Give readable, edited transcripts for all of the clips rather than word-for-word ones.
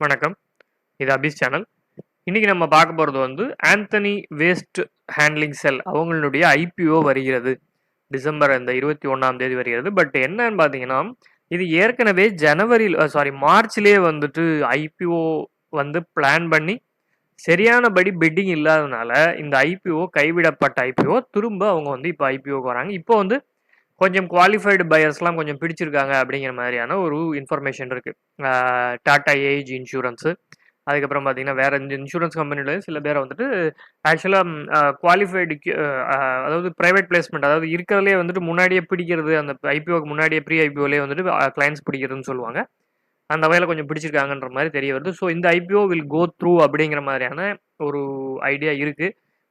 வணக்கம். இது அபிஸ் சேனல். இன்னைக்கு நம்ம பார்க்க போறது ஆந்தனி வேஸ்ட் ஹேண்ட்லிங் செல் அவங்களுடைய ஐபிஓ வருகிறது. டிசம்பர் இந்த 21ஆம் தேதி வருகிறது. பட் என்னன்னு பார்த்தீங்கன்னா, இது ஏற்கனவே மார்ச்லயே ஐபிஓ பிளான் பண்ணி சரியானபடி பிட்டிங் இல்லாதனால இந்த ஐபிஓ கைவிடப்பட்ட ஐபிஓ திரும்ப அவங்க இப்ப ஐபிஓக்கு வராங்க. இப்போ கொஞ்சம் குவாலிஃபைடு பையர்ஸ்லாம் கொஞ்சம் பிடிச்சிருக்காங்க அப்படிங்கிற மாதிரியான ஒரு இன்ஃபர்மேஷன் இருக்கு. டாடா ஏஜ் இன்சூரன்ஸு, அதுக்கப்புறம் பார்த்தீங்கன்னா வேற இந்த இன்சூரன்ஸ் கம்பெனில சில பேரை ஆக்சுவலாக குவாலிஃபைடு, அதாவது ப்ரைவேட் பிளேஸ்மெண்ட், அதாவது இருக்கிறதுலே முன்னாடியே பிடிக்கிறது, அந்த ஐபிஓக்கு முன்னாடியே ப்ரீ ஐபிஓலே கிளைண்ட்ஸ் பிடிக்கிறதுன்னு சொல்லுவாங்க. அந்த வகையில் கொஞ்சம் பிடிச்சிருக்காங்கன்ற மாதிரி தெரிய வருது. ஸோ இந்த ஐபிஓ வில் கோ த்ரூ அப்படிங்கிற மாதிரியான ஒரு ஐடியா இருக்கு.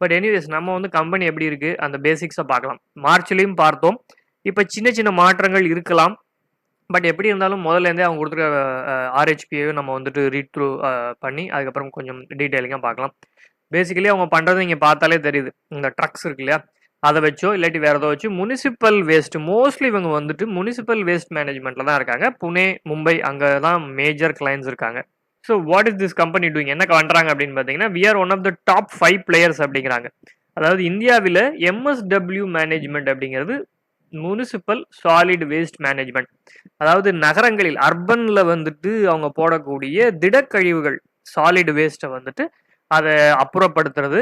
பட் எனிவேஸ் நம்ம கம்பெனி எப்படி இருக்கு அந்த பேசிக்ஸை பார்க்கலாம். மார்ச்லேயும் பார்த்தோம். இப்போ சின்ன சின்ன மாற்றங்கள் இருக்கலாம். பட் எப்படி இருந்தாலும் முதல்லேருந்தே அவங்க கொடுத்துருக்க ஆர்ஹெச்பியையும் நம்ம ரீட் த்ரூ பண்ணி அதுக்கப்புறம் கொஞ்சம் டீட்டெயிலிங்காக பார்க்கலாம். பேசிக்கலி அவங்க பண்ணுறது இங்கே பார்த்தாலே தெரியுது. இந்த ட்ரக்ஸ் இருக்கு இல்லையா, அதை வச்சோ இல்லாட்டி வேற ஏதோ வச்சு முனிசிபல் வேஸ்ட், மோஸ்ட்லி இவங்க முனிசிபல் வேஸ்ட் மேனேஜ்மெண்ட்டில் தான் இருக்காங்க. புனே, மும்பை, அங்கே தான் மேஜர் கிளைண்ட்ஸ் இருக்காங்க. So what is this company doing, என்ன பண்ணுறாங்க அப்படின்னு பார்த்தீங்கன்னா, we are one of the top 5 players அப்படிங்கிறாங்க. அதாவது இந்தியாவில் எம்எஸ்டபிள்யூ மேனேஜ்மெண்ட் அப்படிங்கிறது முனிசிபல் சாலிட் வேஸ்ட் மேனேஜ்மெண்ட், அதாவது நகரங்களில் அர்பன்ல அவங்க போடக்கூடிய திடக்கழிவுகள் சாலிட் வேஸ்ட்டை அதை அப்புறப்படுத்துறது.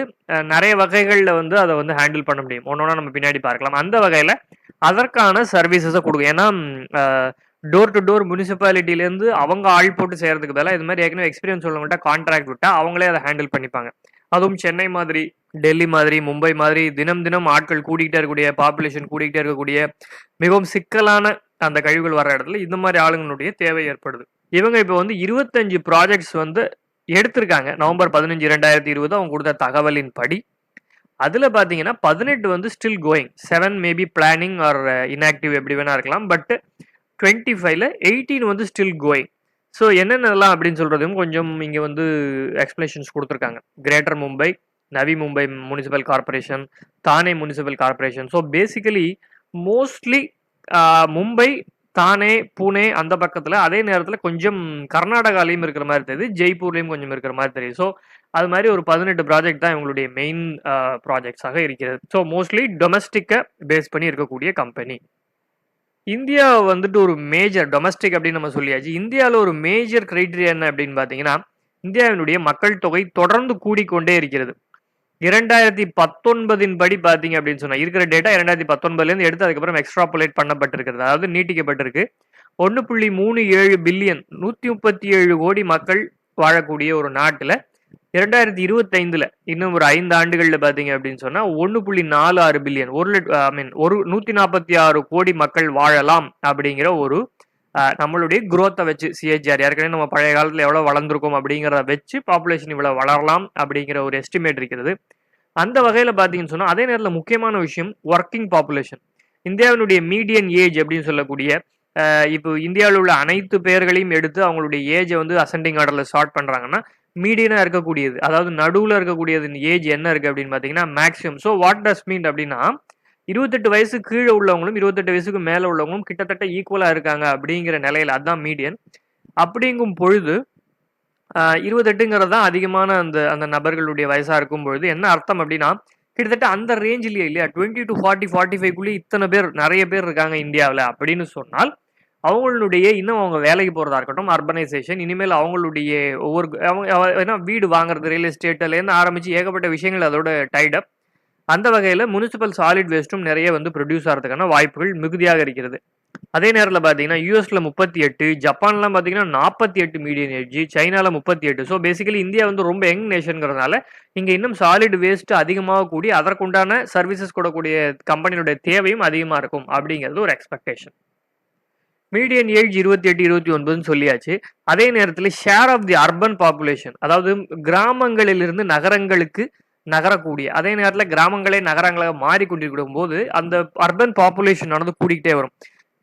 நிறைய வகைகளில் அதை ஹேண்டில் பண்ண முடியும். ஒன்னொன்னா நம்ம பின்னாடி பார்க்கலாம். அந்த வகையில் அதற்கான சர்வீசஸை கொடுக்கும். ஏன்னா டோர் டு டோர் முனிசிபாலிட்டிலேருந்து அவங்க ஆள் போட்டு செய்யறதுக்கு பதிலாக இது மாதிரி ஏற்கனவே எக்ஸ்பீரியன்ஸ் உள்ளவங்கள்ட்ட கான்ட்ராக்ட் விட்டா அவங்களே அதை ஹேண்டில் பண்ணிப்பாங்க. அதுவும் சென்னை மாதிரி, டெல்லி மாதிரி, மும்பை மாதிரி தினம் தினம் ஆட்கள் கூடிக்கிட்டே இருக்கக்கூடிய, பாப்புலேஷன் கூடிக்கிட்டே இருக்கக்கூடிய மிகவும் சிக்கலான அந்த கழிவுகள் வர இடத்துல இந்த மாதிரி ஆளுங்களுடைய தேவை ஏற்படுது. இவங்க இப்போ 25 ப்ராஜெக்ட்ஸ் எடுத்திருக்காங்க. நவம்பர் 15, 2020 அவங்க கொடுத்த தகவலின் படி. அதுல பாத்தீங்கன்னா 18 still going, 7 maybe planning or inactive, எப்படி வேணா இருக்கலாம். பட் 25ல 18 ஸ்டில் கோயிங். ஸோ என்னென்னலாம் அப்படின்னு சொல்றதும் கொஞ்சம் இங்கே எக்ஸ்பிளேஷன்ஸ் கொடுத்துருக்காங்க. Greater Mumbai, Navi Mumbai municipal corporation, Thane municipal corporation. So basically mostly Mumbai, Thane, Pune அந்த பக்கத்தில், அதே நேரத்தில் கொஞ்சம் கர்நாடகாலையும் இருக்கிற மாதிரி தெரியுது, ஜெய்ப்பூர்லேயும் கொஞ்சம் இருக்கிற மாதிரி தெரியுது. ஸோ அது மாதிரி ஒரு 18 ப்ராஜெக்ட் தான் இவங்களுடைய மெயின் ப்ராஜெக்ட்ஸாக இருக்கிறது. ஸோ மோஸ்ட்லி டொமஸ்டிக்கை பேஸ் பண்ணி இருக்கக்கூடிய கம்பெனி. இந்தியா ஒரு மேஜர் டொமஸ்டிக் அப்படின்னு நம்ம சொல்லியாச்சு. இந்தியாவில் ஒரு மேஜர் கிரைட்டீரியா என்ன அப்படின்னு பார்த்தீங்கன்னா, இந்தியாவினுடைய மக்கள் தொகை தொடர்ந்து கூடிக்கொண்டே இருக்கிறது. 2019 படி பார்த்தீங்க அப்படின்னு சொன்னா, இருக்கிற டேட்டா 2019லேருந்து எடுத்து அதுக்கப்புறம் எக்ஸ்ட்ராபுலேட் பண்ணப்பட்டிருக்கிறது, அதாவது நீட்டிக்கப்பட்டிருக்கு. 1.37 பில்லியன், 137 கோடி மக்கள் வாழக்கூடிய ஒரு நாட்டில் 2025ல இன்னும் ஒரு 5 ஆண்டுகள்ல பாத்தீங்க அப்படின்னு சொன்னா 1.46 பில்லியன், 146 கோடி மக்கள் வாழலாம் அப்படிங்கிற ஒரு நம்மளுடைய குரோத்தை வச்சு, சிஹெச்ஆர் ஏற்கனவே நம்ம பழைய காலத்துல எவ்வளவு வளர்ந்துருக்கோம் அப்படிங்கிறத வச்சு பாப்புலேஷன் இவ்வளவு வளரலாம் அப்படிங்கிற ஒரு எஸ்டிமேட் இருக்கிறது. அந்த வகையில பாத்தீங்கன்னு சொன்னா, அதே நேரத்தில் முக்கியமான விஷயம் ஒர்க்கிங் பாப்புலேஷன். இந்தியாவினுடைய மீடியன் ஏஜ் அப்படின்னு சொல்லக்கூடிய, இப்போ இந்தியாவில் உள்ள அனைத்து பேர்களையும் எடுத்து அவங்களுடைய ஏஜை அசெண்டிங் ஆர்டர்ல ஸ்டார்ட் பண்றாங்கன்னா, மீடியனா இருக்கக்கூடியது, அதாவது நடுவில் இருக்கக்கூடியது ஏஜ் என்ன இருக்கு அப்படின்னு பாத்தீங்கன்னா மேக்ஸிமம். ஸோ வாட் டஸ் மீன் அப்படின்னா, 28 வயசு கீழே உள்ளவங்களும் 28 வயசுக்கு மேல உள்ளவங்களும் கிட்டத்தட்ட ஈக்குவலா இருக்காங்க அப்படிங்கிற நிலையில, அதுதான் மீடியன். அப்படிங்கும் பொழுது 28ங்கிறது தான் அதிகமான அந்த அந்த நபர்களுடைய வயசா இருக்கும் பொழுது என்ன அர்த்தம் அப்படின்னா, கிட்டத்தட்ட அந்த ரேஞ்சிலேயே இல்லையா, 20 to 40, 45க்குள்ளேயே இத்தனை பேர், நிறைய பேர் இருக்காங்க இந்தியாவில் அப்படின்னு சொன்னால், அவங்களுடைய இன்னும் அவங்க வேலைக்கு போறதா இருக்கட்டும், அர்பனைசேஷன், இனிமேல் அவங்களுடைய ஒவ்வொரு ஏன்னா வீடு வாங்குறது, ரியல் எஸ்டேட்லேருந்து ஆரம்பிச்சு ஏகப்பட்ட விஷயங்கள் அதோட டைடப். அந்த வகையில் முனிசிபல் சாலிட் வேஸ்ட்டும் நிறைய ப்ரொடியூஸ் ஆகிறதுக்கான வாய்ப்புகள் மிகுதியாக இருக்கிறது. அதே நேரத்தில் பார்த்தீங்கன்னா யூஎஸ்ல 38, ஜப்பான்லாம் பார்த்தீங்கன்னா 48 மீடியன் ஏஜ், சைனால 38. ஸோ பேசிக்கலி இந்தியா ரொம்ப யங் நேஷன்ங்கிறதுனால இங்கே இன்னும் சாலிட் வேஸ்ட் அதிகமாக கூடி அதற்குண்டான சர்வீசஸ் கொடுக்கக்கூடிய கம்பெனியோட தேவையும் அதிகமாக இருக்கும் அப்படிங்கிறது ஒரு எக்ஸ்பெக்டேஷன். மீடியன் ஏஜ் 28, 29 சொல்லியாச்சு. அதே நேரத்தில் share of the urban population, அதாவது கிராமங்களிலிருந்து நகரங்களுக்கு நகரக்கூடிய, அதே நேரத்தில் கிராமங்களே நகரங்களாக மாறிக்கொண்டிருக்கும் போது அந்த அர்பன் பாப்புலேஷன் கூடிக்கிட்டே வரும்.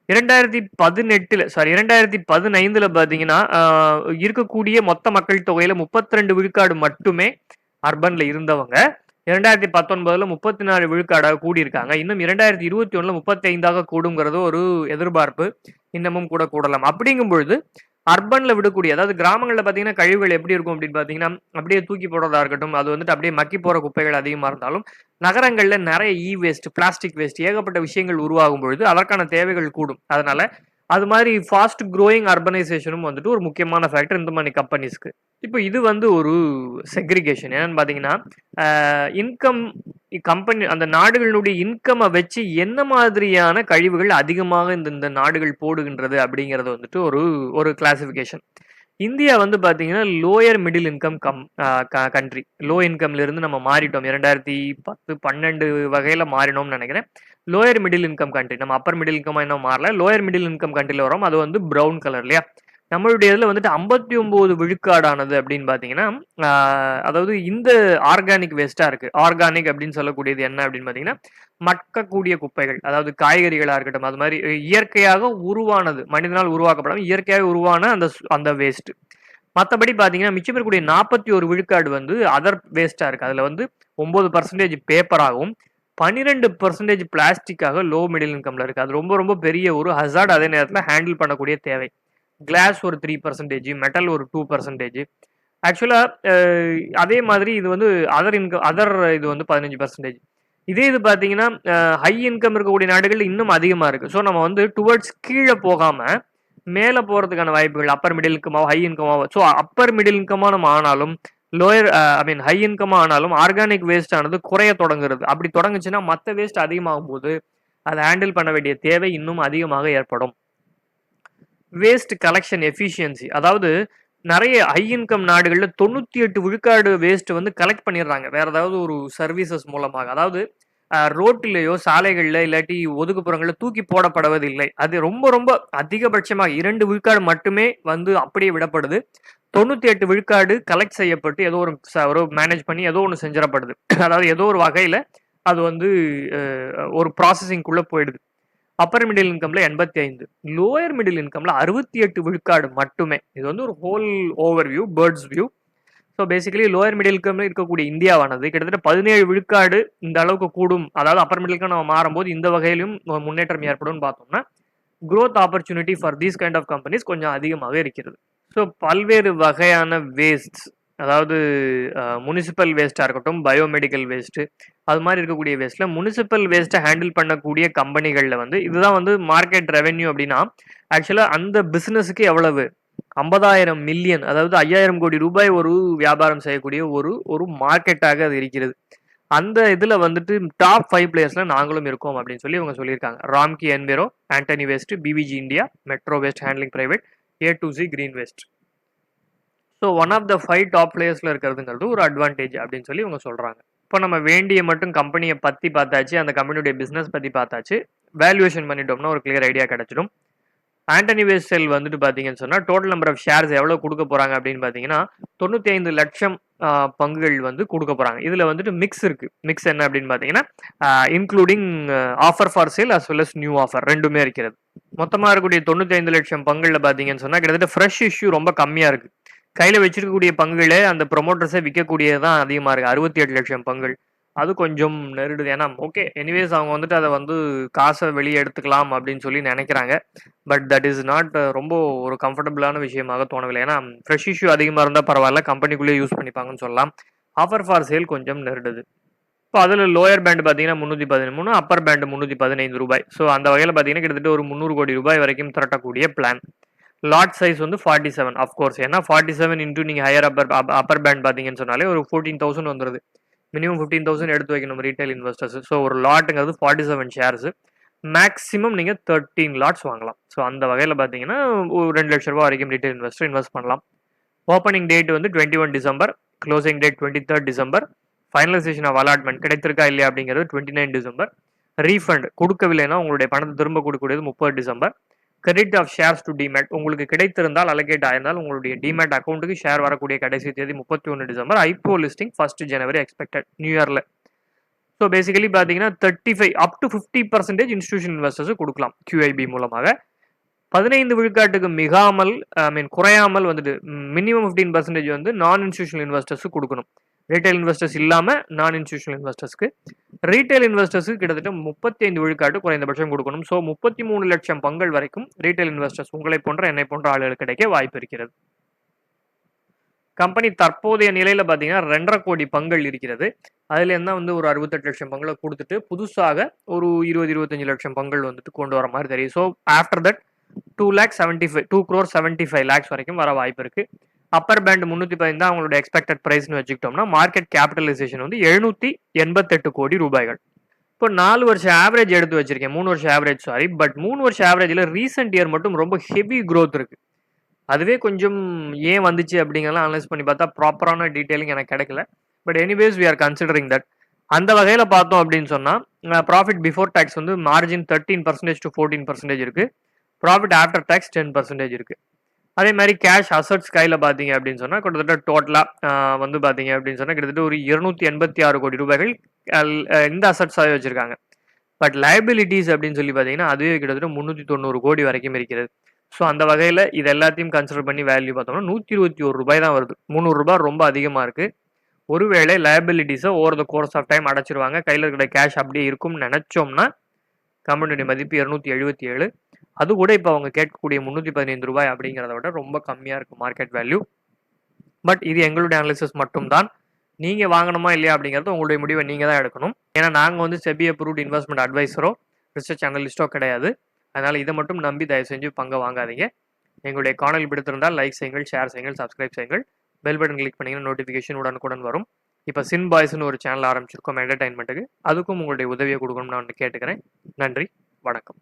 2015ல பார்த்தீங்கன்னா இருக்கக்கூடிய மொத்த மக்கள் தொகையில 32 விழுக்காடு மட்டுமே அர்பன்ல இருந்தவங்க 2019ல 34 விழுக்காடாக கூடியிருக்காங்க. இன்னும் 2021ல 35ஆக கூடுங்கிறது ஒரு எதிர்பார்ப்பு. இன்னமும் கூட கூடலாம். அப்படிங்கும் பொழுது அர்பன்ல விடக்கூடிய, அதாவது கிராமங்கள்ல பார்த்தீங்கன்னா, கழிவுகள் எப்படி இருக்கும் அப்படின்னு பார்த்தீங்கன்னா, அப்படியே தூக்கி போடுறதா இருக்கட்டும், அது வந்துட்டு அப்படியே மக்கி போற குப்பைகள் அதிகமா இருந்தாலும், நகரங்கள்ல நெறைய வேஸ்ட், பிளாஸ்டிக் வேஸ்ட் ஏகப்பட்ட விஷயங்கள் உருவாகும் பொழுது, அதற்கான தேவைகள் கூடும். அதனால, அது மாரி ஃபாஸ்ட் குரோயிங் அர்பனைசேஷனும் வந்துட்டு ஒரு முக்கியமான ஃபேக்டர் இந்த மாரி கம்பெனிஸ்க்கு. இப்போ இது வந்து ஒரு செக்ரிகேஷன். என்னன்னு பார்த்தீங்கன்னா, இன்கம் கம்பெனி அந்த நாடுகளுடைய இன்கம்ம வச்சு என்ன மாதிரியான கழிவுகள் அதிகமாக இந்த இந்த நாடுகள் போடுகின்றது அப்படிங்கிறது வந்துட்டு ஒரு ஒரு கிளாசிஃபிகேஷன். இந்தியா வந்து பார்த்தீங்கன்னா, lower middle income country. Low இன்கம்ல இருந்து நம்ம மாறிட்டோம். 2010, 12 வகையில மாறினோம்னு நெனைக்கிறேன். Lower middle income country. நம்ம அப்பர் மிடில் இன்கமா இன்னும் மாறல. லோயர் மிடில் இன்கம் கண்ட்ரில வரோம். அது வந்து ப்ரவுன் கலர் இல்லையா? நம்மளுடைய இதுல வந்துட்டு 59 விழுக்காடானது அப்படின்னு பார்த்தீங்கன்னா, ஆ அதாவது இந்த ஆர்கானிக் வேஸ்ட்டா இருக்கு. ஆர்கானிக் அப்படின்னு சொல்லக்கூடியது என்ன அப்படின்னு பார்த்தீங்கன்னா, மக்கக்கூடிய குப்பைகள். அதாவது காய்கறிகளா இருக்கட்டும், அது மாரி இயற்கையாக உருவானது. மனிதனால் உருவாக்கப்படாம இயற்கையாக உருவான அந்த வேஸ்ட். மத்தபடி பார்த்தீங்கன்னா, மிச்சம் இருக்கக்கூடிய 41 விழுக்காடு வந்து அதர் வேஸ்ட்டா இருக்கு. அதுல வந்து 9% பேப்பராகவும், 12% பிளாஸ்டிக்காக லோ மிடில் இன்கம்ல இருக்கு. அது ரொம்ப ரொம்ப பெரிய ஒரு ஹசார்ட். அதே நேரத்துல ஹேண்டில் பண்ணக்கூடிய தேவை. கிளாஸ் ஒரு 3%, மெட்டல் ஒரு 2%. ஆக்சுவலா அதே மாதிரி இது வந்து அதர் இது வந்து 15%. இதே இது பார்த்தீங்கன்னா, ஹை இன்கம் இருக்கக்கூடிய நாடுகள்ல இன்னும் அதிகமா இருக்கு. ஸோ நம்ம வந்து டுவர்ட்ஸ் கீழ போகாம, மேல போறதுக்கான வாய்ப்புகள் அப்பர் மிடில் இன்கமாவோ, ஹை இன்கமாவோ ஸோ அப்பர் மிடில் இன்கமா நம்ம ஆனாலும், லோயர் ஐ மீன் ஹை இன்கமா ஆனாலும் ஆர்கானிக் வேஸ்ட் ஆனது குறைய தொடங்குறது. அப்படி தொடங்குச்சுன்னா மத்த வேஸ்ட் அதிகமாகும்போது, அத ஹேண்டில் பண்ண வேண்டிய தேவை இன்னும் அதிகமாக ஏற்படும். வேஸ்ட் கலெக்ஷன் எஃபிஷியன்சி, அதாவது நெறைய ஹை இன்கம் நாடுகள்ல 98 விழுக்காடு வேஸ்ட் வந்து கலெக்ட் பண்ணிடுறாங்க. வேற ஏதாவது ஒரு சர்வீசஸ் மூலமாக. அதாவது ரோட்டிலேயோ, சாலைகள்ல இல்லாட்டி ஒதுக்குப்புறங்கள்ல தூக்கி போடப்படுவதில்லை. அது ரொம்ப ரொம்ப அதிகபட்சமாக 2 விழுக்காடு மட்டுமே வந்து அப்படியே விடப்படுது. 98 விழுக்காடு கலெக்ட் செய்யப்பட்டு ஏதோ ஒரு மேனேஜ் பண்ணி ஏதோ ஒண்ணு செஞ்சிடப்படுது. அதாவது ஏதோ ஒரு வகையில அது வந்து ஒரு ப்ராசஸிங்குள்ள போயிடுது. அப்பர் மிடில் இன்கம்ல 85, லோயர் மிடில் இன்கம்ல 68 விழுக்காடு மட்டுமே. இது வந்து ஒரு whole overview, bird's view. So basically lower middle இன்கம்ல இருக்கக்கூடிய இந்தியாவானது கிட்டத்தட்ட 17 விழுக்காடு இந்த அளவுக்கு கூடும். அதாவது அப்பர் மிடில் இன்கம் நம்ம மாறும்போது இந்த வகையிலும் முன்னேற்றம் ஏற்படும் பார்த்தோம்னா, growth opportunity for these kind of companies கொஞ்சம் அதிகமாக இருக்கிறது. ஸோ பல்வேறு வகையான வேஸ்ட்ஸ், அதாவது முனிசிபல் வேஸ்ட்டாக இருக்கட்டும், பயோமெடிக்கல் வேஸ்ட்டு, அது மாதிரி இருக்கக்கூடிய வேஸ்ட்ல முனிசிபல் வேஸ்ட்டை ஹேண்டில் பண்ணக்கூடிய கம்பெனிகளில் வந்து இதுதான் வந்து மார்க்கெட் ரெவென்யூ அப்படின்னா, ஆக்சுவலாக அந்த பிஸ்னஸுக்கு எவ்வளவு 50,000 மில்லியன், அதாவது 5,000 கோடி ரூபாய் ஒரு வியாபாரம் செய்யக்கூடிய ஒரு ஒரு மார்க்கெட்டாக அது இருக்கிறது. அந்த இதுல வந்துட்டு டாப் 5 பிளேயர்ஸ்ல நாங்களும் இருக்கோம் அப்படின்னு சொல்லி இவங்க சொல்லியிருக்காங்க. Ramky enviro, Antony waste, BVG India, metro waste handling private, A2C green waste. So one of the 5 top பிளேயர்ஸ்ல இருக்கிறதுங்கிறது ஒரு அட்வான்டேஜ் அப்படின்னு சொல்லி இவங்க சொல்றாங்க. இப்போ நம்ம வேண்டிய மட்டும் கம்பெனியை பத்தி பார்த்தாச்சு, அந்த கம்பெனியுடைய பிசினஸ் பத்தி பார்த்தாச்சு, வேல்யூவேஷன் பண்ணிட்டோம்னா ஒரு கிளியர் ஐடியா கிடைச்சிடும். ஆண்டனி வேஸ்ட் செல் வந்துட்டு பார்த்தீங்கன்னு சொன்னா டோட்டல் நம்பர் ஆஃப் ஷேர்ஸ் எவ்வளவு கொடுக்க போறாங்க அப்படின்னு பார்த்தீங்கன்னா 95 லட்சம் பங்குகள் வந்து கொடுக்க போறாங்க. இதுல வந்துட்டு மிக்ஸ் இருக்கு. மிக்ஸ் என்ன அப்படின்னு பார்த்தீங்கன்னா including offer for sale as well as new offer ரெண்டுமே இருக்கிறது. மொத்தமாக இருக்கக்கூடிய 95 லட்சம் பங்குகளில் பார்த்தீங்கன்னு சொன்னா கிட்டத்தட்ட ஃப்ரெஷ் இஷ்யூ ரொம்ப கம்மியா இருக்கு. கையில வச்சிருக்கக்கூடிய பங்குகளே அந்த ப்ரொமோட்டர்ஸை விற்கக்கூடியது தான் அதிகமா இருக்கு. 68 லட்சம் பங்குகள். அது கொஞ்சம் நெருடுது. ஏன்னா ஓகே எனிவேஸ் அவங்க வந்துட்டு அதை வந்து காசை வெளியே எடுத்துக்கலாம் அப்படின்னு சொல்லி நினைக்கிறாங்க. பட் தட் இஸ் நாட் ரொம்ப ஒரு கம்ஃபர்டபுளான விஷயமாக தோணவில்லை. ஏன்னா ஃப்ரெஷ் இஷ்யூ அதிகமாக இருந்தால் பரவாயில்ல, கம்பெனிக்குள்ளேயே யூஸ் பண்ணிப்பாங்கன்னு சொல்லலாம். ஆஃபர் ஃபார் சேல் கொஞ்சம் நெருடுது. இப்போ அதில் லோயர் பேண்ட் பார்த்தீங்கன்னா 313, அப்பர் பேண்ட் 315 ரூபாய். ஸோ அந்த வகையில் பார்த்தீங்கன்னா கிட்டத்தட்ட ஒரு 300 கோடி ரூபாய் வரைக்கும் திரட்டக்கூடிய பிளான். லாட் சைஸ் வந்து 47 அஃப்கோர்ஸ். ஏன்னா 47 இன்டூ நீங்கள் ஹையர் அப்பர் பேண்ட் பார்த்தீங்கன்னு சொன்னாலே ஒரு 14,000 வந்துடுது. மினிமம் 15,000 எடுத்து வைக்கணும் ரீட்டைல் இன்வெஸ்டர்ஸ். ஸோ ஒரு லாட்டுங்கிறது 47 ஷேர்ஸ். மேக்ஸிமம் நீங்கள் 13 லாட்ஸ் வாங்கலாம். ஸோ அந்த வகையில் பார்த்தீங்கன்னா ஒரு 2 லட்ச ரூபா வரைக்கும் ரீட்டைல் இன்வெஸ்டர் இன்வெஸ்ட் பண்ணலாம். ஓப்பனிங் டேட் வந்து 21 December, closing date 23 December, finalisation of allotment கிடைத்திருக்கா இல்லையா அப்படிங்கிறது 29 டிசம்பர். ரீஃபண்ட் கொடுக்கவில்லைன்னா உங்களுடைய பணத்தை திரும்ப கொடுக்கக்கூடியது 30 December. Credit of shares to demat உங்களுக்கு கிடைத்திருந்தால் அலோகேட் ஆயிருந்தால் உங்களுடைய டிமேட் அக்கௌண்ட்டுக்கு ஷேர் வரக்கூடிய கடைசி தேதி 31 டிசம்பர். ஐபிஓ லிஸ்டிங் 1 ஜனவரி எக்ஸ்பெக்டட் நியூ இயர்ல. ஸோ பேசிக்கலி பார்த்தீங்கன்னா 35 அப் டு 50% இன்ஸ்டிடியூஷன் இன்வெஸ்டர்ஸ் கொடுக்கலாம் QIB மூலமாக. 15 விழுக்காட்டுக்கு மிகாமல் குறையாமல் வந்துட்டு மினிமம் 15% வந்து நான் இன்ஸ்டிடியூஷனல் இன்வெஸ்டர்ஸ் கொடுக்கணும். ரீட்டைல் இன்வெஸ்டர்ஸ் இல்லாம நான் இன்ஸ்டிடியூஷனல் இன்வெஸ்டர்ஸ்க்கு ரீட்டைல் இன்வெஸ்டர்ஸுக்கு கிட்டத்தட்ட 35 விழுக்காடு குறைந்தபட்சம் கொடுக்கணும். ஸோ 33 லட்சம் பங்குகள் வரைக்கும் ரீட்டைல் இன்வெஸ்டர்ஸ் உங்களை போன்ற என்னை போன்ற ஆளுகளுக்கு கிடைக்க வாய்ப்பு இருக்கிறது. கம்பெனி தற்போதைய நிலையில பார்த்தீங்கன்னா 2.5 கோடி பங்குகள் இருக்கிறது. அதுல இருந்தா வந்து ஒரு 68 லட்சம் பங்குல கொடுத்துட்டு புதுசாக ஒரு 20-25 லட்சம் பங்குகள் வந்துட்டு கொண்டு வர மாதிரி தெரியும். So after that 2 crore 75 lakhs வரைக்கும் வர வாய்ப்பு இருக்கு. அப்பர் பேண்ட் 315 தான் அவங்களோட எக்ஸ்பெக்டட் பிரைஸ்னு வச்சுக்கிட்டோம்னா மார்க்கெட் கேபிட்டலைசேஷன் வந்து 788 கோடி ரூபாய்கள். இப்போ 4 வருஷம் ஆவரேஜ் எடுத்து வச்சிருக்கேன், 3 வருஷம் ஆவரேஜ் சாரி. பட் 3 வருஷம் ஆவரேஜ்ல ரீசெண்ட் இயர் மட்டும் ரொம்ப ஹெவி growth இருக்கு. அதுவே கொஞ்சம் ஏன் வந்துச்சு அப்படிங்கலாம் அனலைஸ் பண்ணி பார்த்தா ப்ராப்பரான டீடைலிங் எனக்கு கிடைக்கல. But anyways we are considering that. அந்த வகையில பார்த்தோம் அப்படின்னு சொன்னா ப்ராஃபிட் பிஃபோர் டேக்ஸ் வந்து மார்ஜின் 13% to 14% இருக்கு. ப்ராஃபிட் ஆஃப்டர் டேக்ஸ் 10% இருக்கு. அதே மாதிரி கேஷ் அசட்ஸ் கையில பாத்தீங்க அப்படின்னு சொன்னா கிட்டத்தட்ட டோட்டலா வந்து பாத்தீங்க அப்படின்னு சொன்னா கிட்டத்தட்ட ஒரு 286 கோடி ரூபாய்கள் இந்த அசட்ஸாவே வச்சிருக்காங்க. பட் லைபிலிட்டிஸ் அப்படின்னு சொல்லி பாத்தீங்கன்னா அதுவே கிட்டத்தட்ட 390 கோடி வரைக்கும் இருக்கிறது. ஸோ அந்த வகையில் இது எல்லாத்தையும் கன்சிடர் பண்ணி வேல்யூ பார்த்தோம்னா 121 ரூபாய் தான் வருது. 300 ரூபாய் ரொம்ப அதிகமாக இருக்கு. ஒருவேளை லைபிலிட்டிஸை over the course of time அடைச்சிருவாங்க, கையில் இருக்கிற கேஷ் அப்படியே இருக்கும்னு நினைச்சோம்னா கம்பெனியுடைய மதிப்பு 277. அது கூட இப்போ அவங்க கேட்கக்கூடிய 315 ரூபாய் அப்படிங்கிறத விட ரொம்ப கம்மியாக இருக்கு மார்க்கெட் வேல்யூ. பட் இது எங்களுடைய அனாலிசிஸ் மட்டும்தான். நீங்க வாங்கணுமா இல்லையா அப்படிங்கிறது உங்களுடைய முடிவை நீங்க தான் எடுக்கணும். ஏன்னா நாங்கள் வந்து செபி அப்ரூவ்ட் இன்வெஸ்ட்மெண்ட் அட்வைசரோ ரிசர்ச் அனலிஸ்டோ கிடையாது. அதனால இதை மட்டும் நம்பி தயவு செஞ்சு பங்கை வாங்காதீங்க. எங்களுடைய காணொலி பிடித்திருந்தால் லைக் செய்யுங்கள், ஷேர் செய்யுங்கள், சப்ஸ்கிரைப் செய்யுங்கள். பெல் பட்டன் கிளிக் பண்ணீங்கன்னா நோட்டிஃபிகேஷன் உடனுக்குடன் வரும். இப்போ சின் பாய்ஸ்னு ஒரு சேனல் ஆரம்பிச்சிருக்கோம் என்டர்டைன்மெண்ட்டுக்கு. அதுக்கும் உங்களுடைய உதவியை கொடுக்கணும்னு நான் கேட்டுக்கிறேன். நன்றி, வணக்கம்.